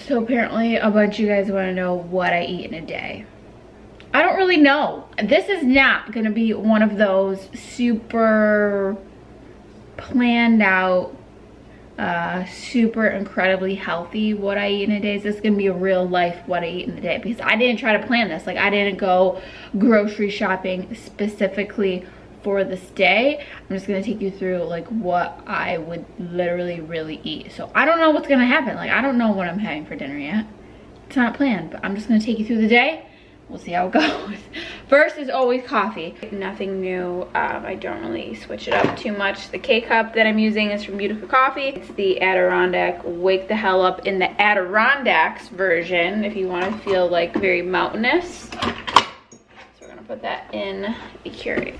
So apparently a bunch of you guys want to know what I eat in a day. I don't really know. This is not gonna be one of those super planned out, super incredibly healthy what I eat in a day. This is gonna be a real life what I eat in a day, because I didn't try to plan this. Like, I didn't go grocery shopping specifically for this day. I'm just gonna take you through like what I would literally really eat. So I don't know what's gonna happen. Like, I don't know what I'm having for dinner yet. It's not planned, but I'm just gonna take you through the day. We'll see how it goes. First is always coffee. Nothing new. I don't really switch it up too much. The K-cup that I'm using is from Beautiful Coffee. It's the Adirondack Wake the Hell Up in the Adirondacks version, if you want to feel like very mountainous. So we're gonna put that in the Keurig.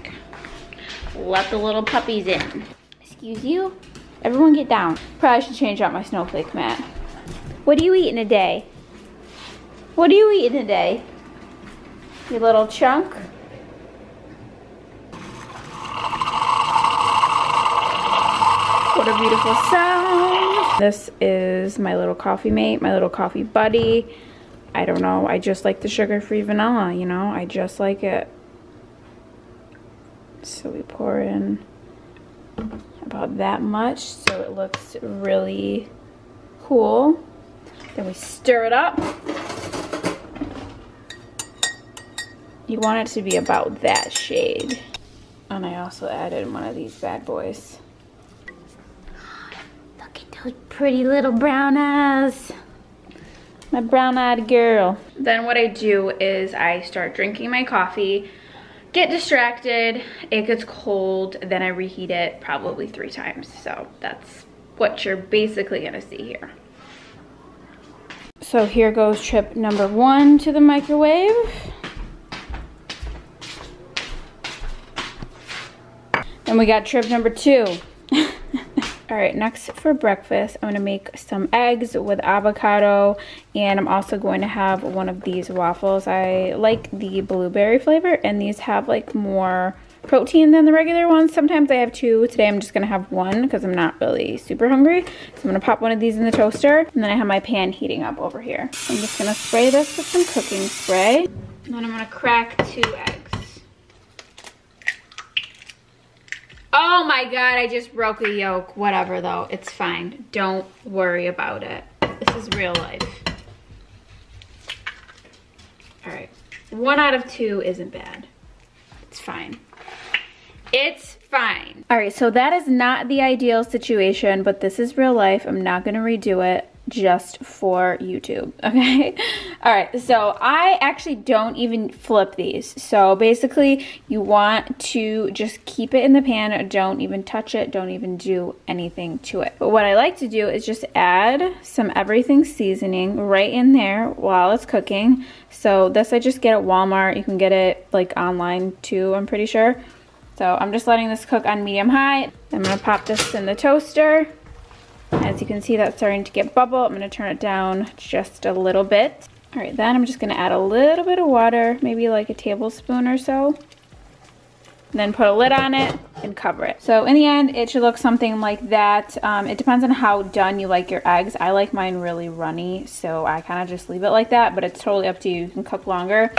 Let the little puppies in. Excuse you? Everyone get down. Probably should change out my snowflake mat. What do you eat in a day? What do you eat in a day? Your little chunk. What a beautiful sound. This is my little coffee mate, my little coffee buddy. I don't know, I just like the sugar-free vanilla, you know? I just like it. So we pour in about that much so it looks really cool. Then we stir it up. You want it to be about that shade. And I also added one of these bad boys. Look at those pretty little brown eyes. My brown-eyed girl. Then what I do is I start drinking my coffee, get distracted, it gets cold, then I reheat it probably 3 times. So that's what you're basically gonna see here. So here goes trip number 1 to the microwave. And we got trip number 2. All right, next for breakfast, I'm gonna make some eggs with avocado, and I'm also going to have one of these waffles. I like the blueberry flavor, and these have like more protein than the regular ones. Sometimes I have 2. Today I'm just gonna have 1 because I'm not really super hungry. So I'm gonna pop one of these in the toaster, and then I have my pan heating up over here. I'm just gonna spray this with some cooking spray. And then I'm gonna crack 2 eggs. Oh my God, I just broke a yolk. Whatever though, it's fine. Don't worry about it. This is real life. All right, 1 out of 2 isn't bad. It's fine. It's fine. All right, so that is not the ideal situation, but this is real life. I'm not gonna redo it just for YouTube, okay? All right, so I actually don't even flip these. So basically you want to just keep it in the pan, don't even touch it, don't even do anything to it. But what I like to do is just add some everything seasoning right in there while it's cooking. So this I just get at Walmart. You can get it like online too, I'm pretty sure. So I'm just letting this cook on medium high. I'm gonna pop this in the toaster. As you can see, that's starting to get bubble. I'm gonna turn it down just a little bit. All right, then I'm just gonna add a little bit of water, maybe like a tablespoon or so. Then put a lid on it and cover it. So in the end, it should look something like that. It depends on how done you like your eggs. I like mine really runny, so I kind of just leave it like that, but it's totally up to you. You can cook longer.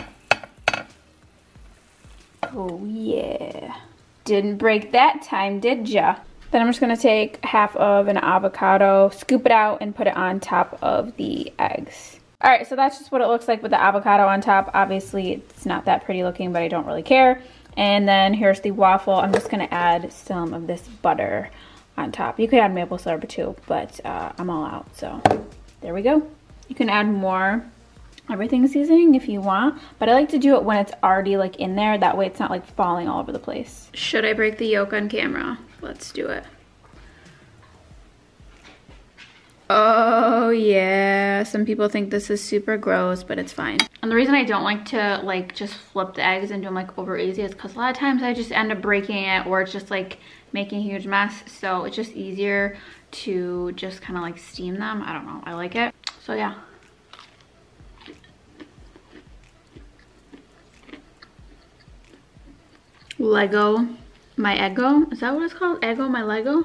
Oh yeah. Didn't break that time, did ya? Then I'm just gonna take half of an avocado, scoop it out, and put it on top of the eggs. All right, so that's just what it looks like with the avocado on top. Obviously, it's not that pretty looking, but I don't really care. And then here's the waffle. I'm just gonna add some of this butter on top. You could add maple syrup too, but I'm all out, so there we go. You can add more everything seasoning if you want, but I like to do it when it's already like in there. That way it's not like falling all over the place. Should I break the yolk on camera? Let's do it. Oh yeah, some people think this is super gross, but it's fine. And the reason I don't like to like just flip the eggs and do them like over easy is because a lot of times I just end up breaking it, or it's just like making a huge mess. So it's just easier to just kind of like steam them. I don't know, I like it. So yeah. Lego my Eggo, is that what it's called? Eggo my Lego?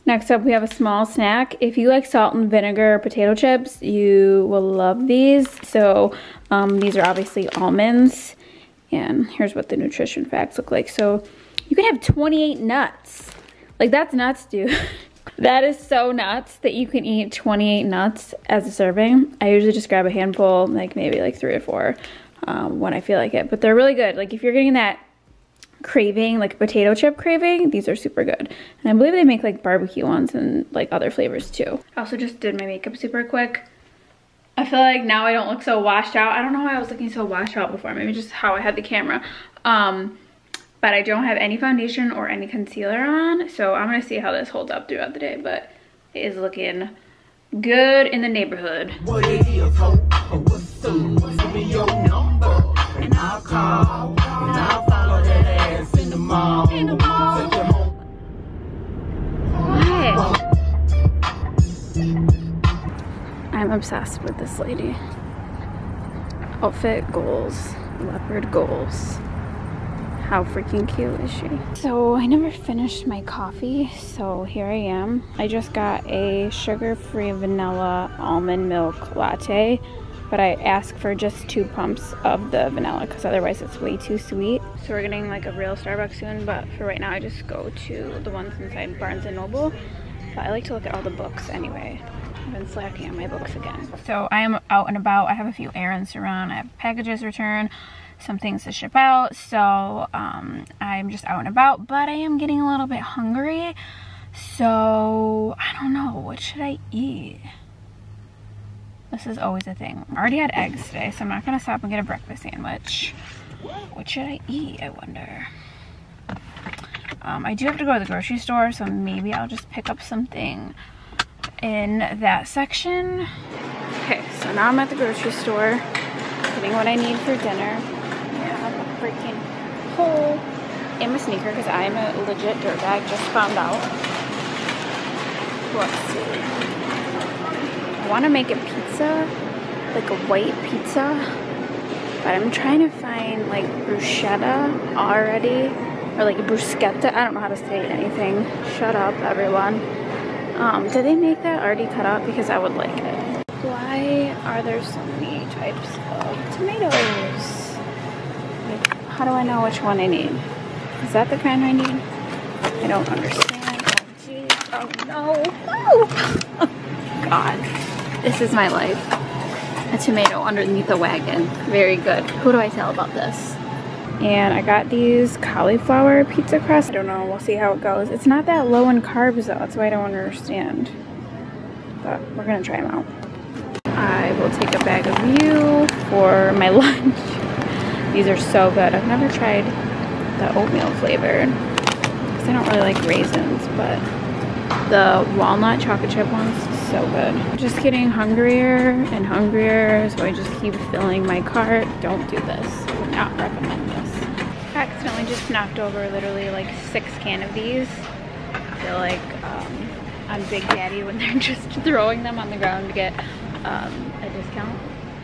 Next up, we have a small snack. If you like salt and vinegar potato chips, you will love these. So these are obviously almonds. And here's what the nutrition facts look like. So you can have 28 nuts. Like, that's nuts, dude. That is so nuts that you can eat 28 nuts as a serving. I usually just grab a handful, like maybe like 3 or 4 when I feel like it. But they're really good. Like, if you're getting that craving, like a potato chip craving, these are super good. And I believe they make like barbecue ones and like other flavors too. I also just did my makeup super quick. I feel like now I don't look so washed out. I don't know why I was looking so washed out before. Maybe just how I had the camera. But I don't have any foundation or any concealer on. So I'm gonna see how this holds up throughout the day. But it is looking good in the neighborhood. What it is, ho? What's up? Give me your number and I'll call. And I'll follow that ass in the mall. In the mall. Take you home. What? I'm obsessed with this lady. Outfit goals. Leopard goals. How freaking cute is she? So I never finished my coffee, so here I am. I just got a sugar-free vanilla almond milk latte, but I asked for just 2 pumps of the vanilla because otherwise it's way too sweet. So we're getting like a real Starbucks soon, but for right now I just go to the ones inside Barnes & Noble. But I like to look at all the books anyway. I've been slacking on my books again. So I am out and about. I have a few errands to run. I have packages to return, some things to ship out. So I'm just out and about, but I am getting a little bit hungry. So I don't know, what should I eat? This is always a thing. I already had eggs today, so I'm not gonna stop and get a breakfast sandwich. What should I eat, I wonder? I do have to go to the grocery store, so maybe I'll just pick up something in that section. Okay, so now I'm at the grocery store, getting what I need for dinner. I have a freaking hole in my sneaker because I'm a legit dirtbag, just found out. Let's see. I want to make a pizza, like a white pizza, but I'm trying to find like bruschetta already, or like bruschetta. I don't know how to say anything. Shut up, everyone. Do they make that already cut up? Because I would like it. Why are there so many types of tomatoes? Like, how do I know which one I need? Is that the kind I need? I don't understand. Oh, geez. Oh, no. No. Oh, God. This is my life. A tomato underneath a wagon. Very good. Who do I tell about this? And I got these cauliflower pizza crusts. I don't know, we'll see how it goes. It's not that low in carbs though, that's why I don't understand. But we're gonna try them out. I will take a bag of you for my lunch. These are so good. I've never tried the oatmeal flavored because I don't really like raisins, but the walnut chocolate chip ones, so good. Just getting hungrier and hungrier, so I just keep filling my cart. Don't do this. Would not recommend this. I accidentally just knocked over literally like 6 cans of these. I feel like I'm Big Daddy when they're just throwing them on the ground to get a discount.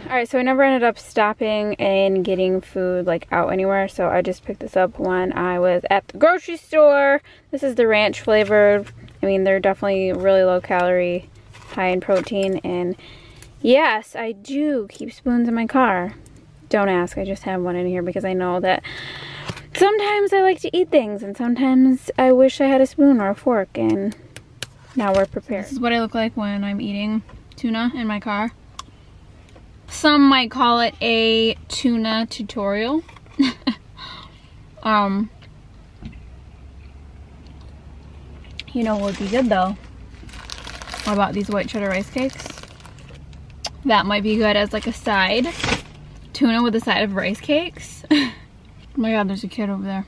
Alright, so I never ended up stopping and getting food like out anywhere, so I just picked this up when I was at the grocery store. This is the ranch flavored. I mean, they're definitely really low calorie, high in protein, and yes, I do keep spoons in my car. Don't ask, I just have one in here because I know that sometimes I like to eat things and sometimes I wish I had a spoon or a fork, and now we're prepared. This is what I look like when I'm eating tuna in my car. Some might call it a tuna tutorial. You know what would be good though? What about these white cheddar rice cakes? That might be good as like a side. Tuna with a side of rice cakes. Oh my god, there's a kid over there.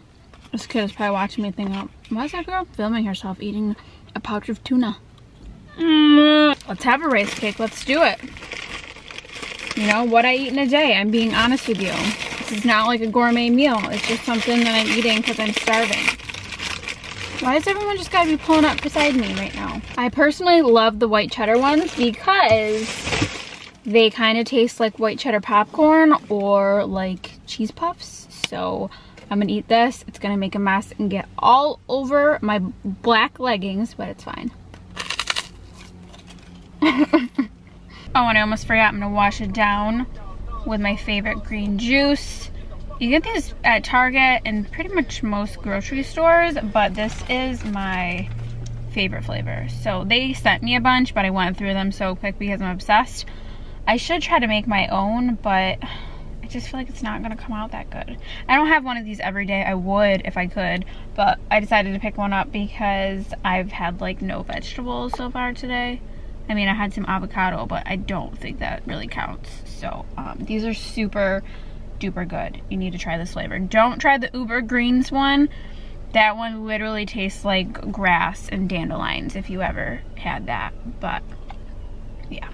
This kid is probably watching me thinking, why is that girl filming herself eating a pouch of tuna? Let's have a rice cake, let's do it. You know, what I eat in a day, I'm being honest with you. This is not like a gourmet meal, it's just something that I'm eating because I'm starving. Why does everyone just gotta be pulling up beside me right now? I personally love the white cheddar ones because they kind of taste like white cheddar popcorn or like cheese puffs. So I'm gonna eat this. It's gonna make a mess and get all over my black leggings, but it's fine. Oh, and I almost forgot, I'm gonna wash it down with my favorite green juice. You get these at Target and pretty much most grocery stores, but this is my favorite flavor. So they sent me a bunch, but I went through them so quick because I'm obsessed. I should try to make my own, but I just feel like it's not gonna come out that good. I don't have one of these every day. I would if I could, but I decided to pick one up because I've had like no vegetables so far today. I mean, I had some avocado, but I don't think that really counts. So these are super duper good. You need to try this flavor. Don't try the Uber Greens one. That one literally tastes like grass and dandelions if you ever had that, but yeah.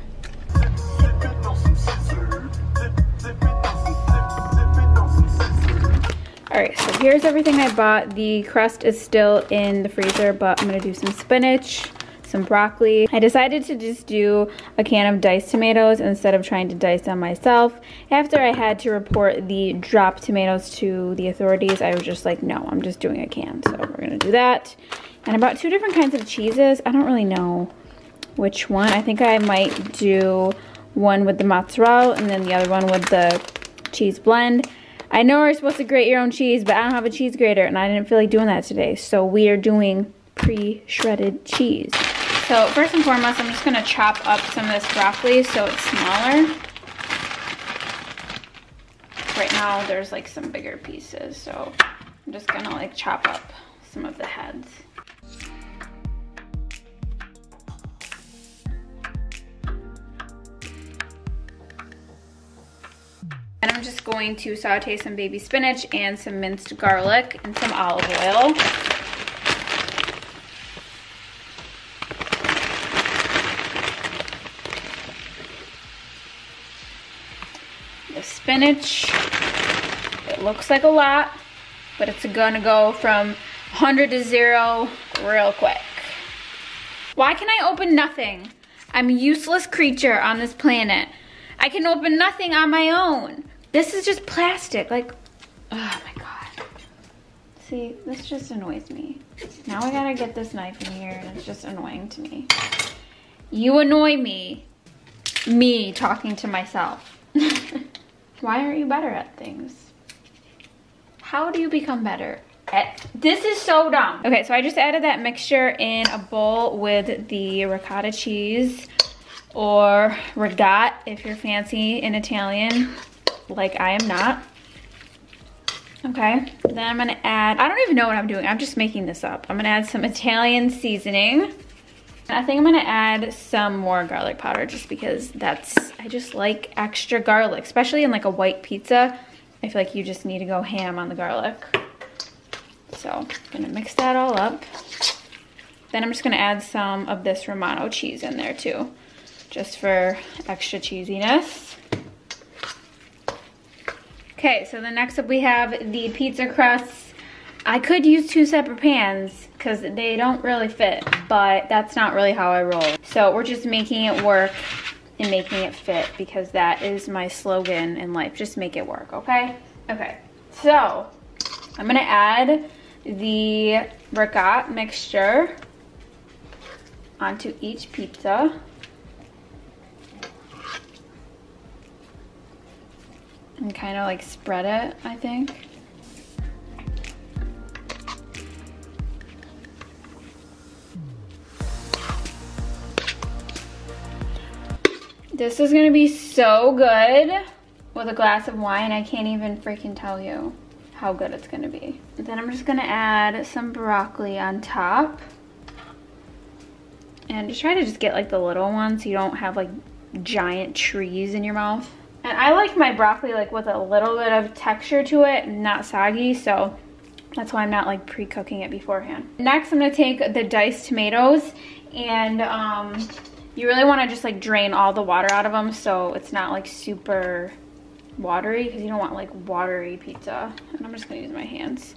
Alright, so here's everything I bought. The crust is still in the freezer, but I'm gonna do some spinach, some broccoli. I decided to just do a can of diced tomatoes instead of trying to dice them myself. After I had to report the dropped tomatoes to the authorities, I was just like, no, I'm just doing a can. So we're gonna do that. And I bought 2 different kinds of cheeses. I don't really know which one. I think I might do one with the mozzarella and then the other one with the cheese blend. I know we're supposed to grate your own cheese, but I don't have a cheese grater and I didn't feel like doing that today. So we are doing pre-shredded cheese. So first and foremost, I'm just gonna chop up some of this broccoli so it's smaller. Right now there's like some bigger pieces, so I'm just gonna like chop up some of the heads. And I'm just going to saute some baby spinach and some minced garlic and some olive oil. The spinach, it looks like a lot, but it's gonna go from 100 to 0 real quick. Why can I open nothing? I'm a useless creature on this planet. I can open nothing on my own. This is just plastic, like, oh my God. See, this just annoys me. Now I gotta get this knife in here and it's just annoying to me. You annoy me. Me talking to myself. Why aren't you better at things? How do you become better at? This is so dumb. Okay, so I just added that mixture in a bowl with the ricotta cheese, or rigat if you're fancy in Italian, like I am not. Okay, then I'm gonna add, I don't even know what I'm doing, I'm just making this up. I'm gonna add some Italian seasoning. I think I'm gonna add some more garlic powder just because I just like extra garlic, especially in like a white pizza. I feel like you just need to go ham on the garlic. So I'm gonna mix that all up. Then I'm just gonna add some of this Romano cheese in there too, just for extra cheesiness. Okay, so then next up we have the pizza crusts. I could use 2 separate pans because they don't really fit, but that's not really how I roll. So we're just making it work and making it fit because that is my slogan in life. Just make it work, okay? Okay, so I'm gonna add the ricotta mixture onto each pizza. And kind of like spread it, I think. This is gonna be so good with a glass of wine. I can't even freaking tell you how good it's gonna be. Then I'm just gonna add some broccoli on top. And just try to just get like the little ones so you don't have like giant trees in your mouth. And I like my broccoli like with a little bit of texture to it, not soggy, so that's why I'm not like pre-cooking it beforehand. Next, I'm gonna take the diced tomatoes and you really wanna just like drain all the water out of them so it's not like super watery because you don't want like watery pizza. And I'm just gonna use my hands.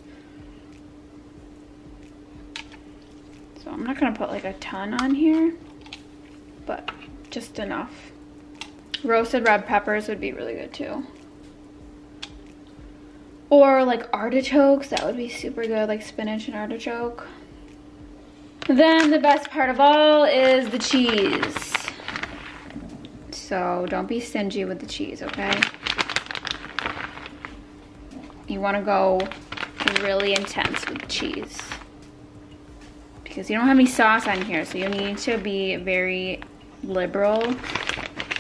So I'm not gonna put like a ton on here, but just enough. Roasted red peppers would be really good too. Or like artichokes, that would be super good, like spinach and artichoke. Then the best part of all is the cheese. so don't be stingy with the cheese, okay? You want to go really intense with the cheese because you don't have any sauce on here, so you need to be very liberal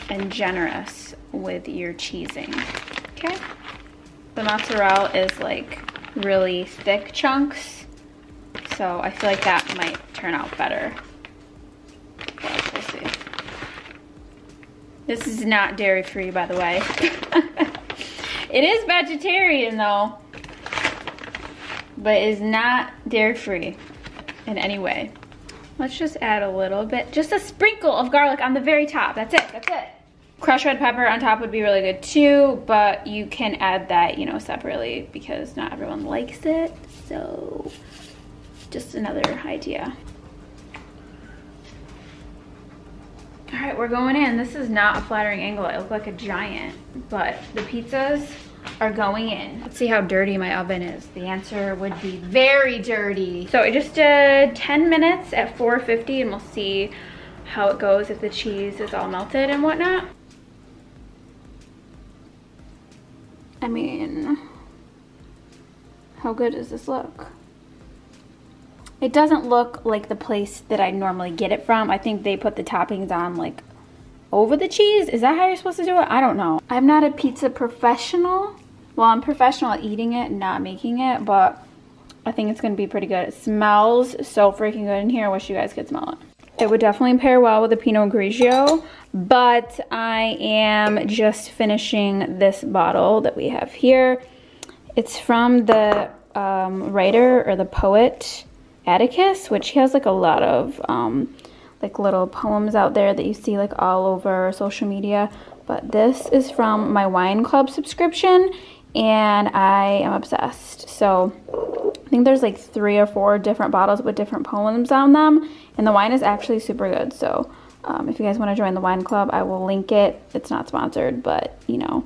and generous with your cheesing, okay? The mozzarella is like really thick chunks, so I feel like that might turn out better. But we'll see. This is not dairy-free, by the way. It is vegetarian though, but it is not dairy-free in any way. Let's just add a little bit, just a sprinkle of garlic on the very top. That's it, that's it. Crushed red pepper on top would be really good too, but you can add that, you know, separately because not everyone likes it. So just another idea. All right, we're going in. This is not a flattering angle. I look like a giant, but the pizzas are going in. Let's see how dirty my oven is. The answer would be very dirty. So I just did 10 minutes at 450 and we'll see how it goes if the cheese is all melted and whatnot. I mean, how good does this look? It doesn't look like the place that I normally get it from. I think they put the toppings on like over the cheese. Is that how you're supposed to do it? I don't know. I'm not a pizza professional. Well, I'm professional at eating it and not making it, but I think it's gonna be pretty good. It smells so freaking good in here. I wish you guys could smell it. It would definitely pair well with a Pinot Grigio, but I am just finishing this bottle that we have here. It's from the writer or the poet Atticus, which he has like a lot of like little poems out there that you see like all over social media. But this is from my wine club subscription and I am obsessed. So I think there's like 3 or 4 different bottles with different poems on them, and the wine is actually super good. So if you guys want to join the wine club, I will link it. It's not sponsored, but you know,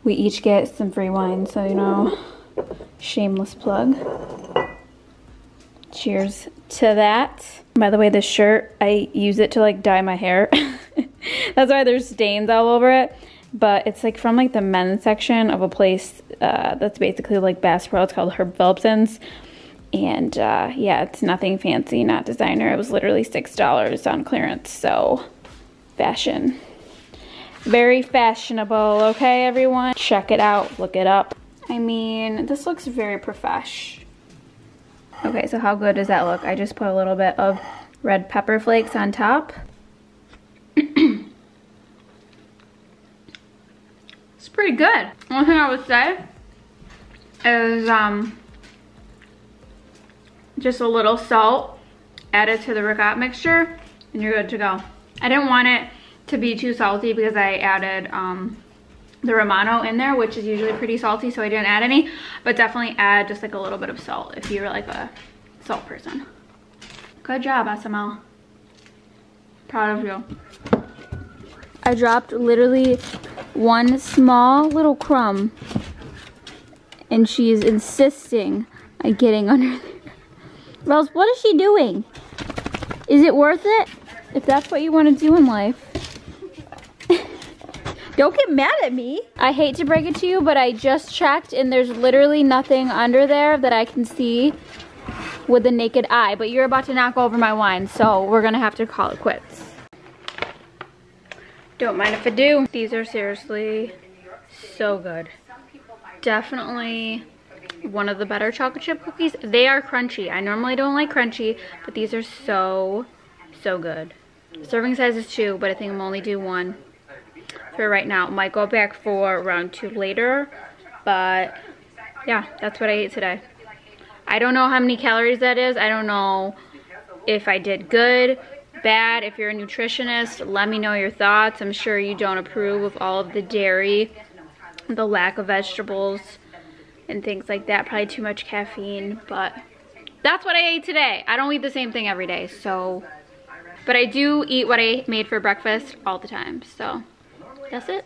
we each get some free wine, so you know, shameless plug. Cheers to that. By the way, this shirt, I use it to like dye my hair. That's why there's stains all over it. But it's like from like the men's section of a place that's basically like Bass Pro. It's called Herb Phillipson's. And yeah, it's nothing fancy, not designer. It was literally $6 on clearance. So fashion. Very fashionable, okay everyone? Check it out, look it up. I mean, this looks very profesh. Okay, so how good does that look? I just put a little bit of red pepper flakes on top. It's pretty good. One thing I would say is just a little salt added to the ricotta mixture and you're good to go. I didn't want it to be too salty because I added the Romano in there, which is usually pretty salty, so I didn't add any, but definitely add just like a little bit of salt if you're like a salt person. Good job, SML. Proud of you. I dropped literally one small little crumb and she is insisting on getting under there. Rose, what is she doing? Is it worth it? If that's what you want to do in life. Don't get mad at me. I hate to break it to you, but I just checked and there's literally nothing under there that I can see with the naked eye. But you're about to knock over my wine, so we're gonna have to call it quits. Don't mind if I do. These are seriously so good. Definitely one of the better chocolate chip cookies. They are crunchy. I normally don't like crunchy, but these are so good. Serving size is 2, but I think I'm only do 1 for right now. Might go back for round 2 later, but yeah, that's what I ate today. I don't know how many calories that is. I don't know if I did good, bad. If you're a nutritionist, let me know your thoughts. I'm sure you don't approve of all of the dairy, the lack of vegetables and things like that. Probably too much caffeine, but that's what I ate today. I don't eat the same thing every day, so, but I do eat what I made for breakfast all the time, so that's it.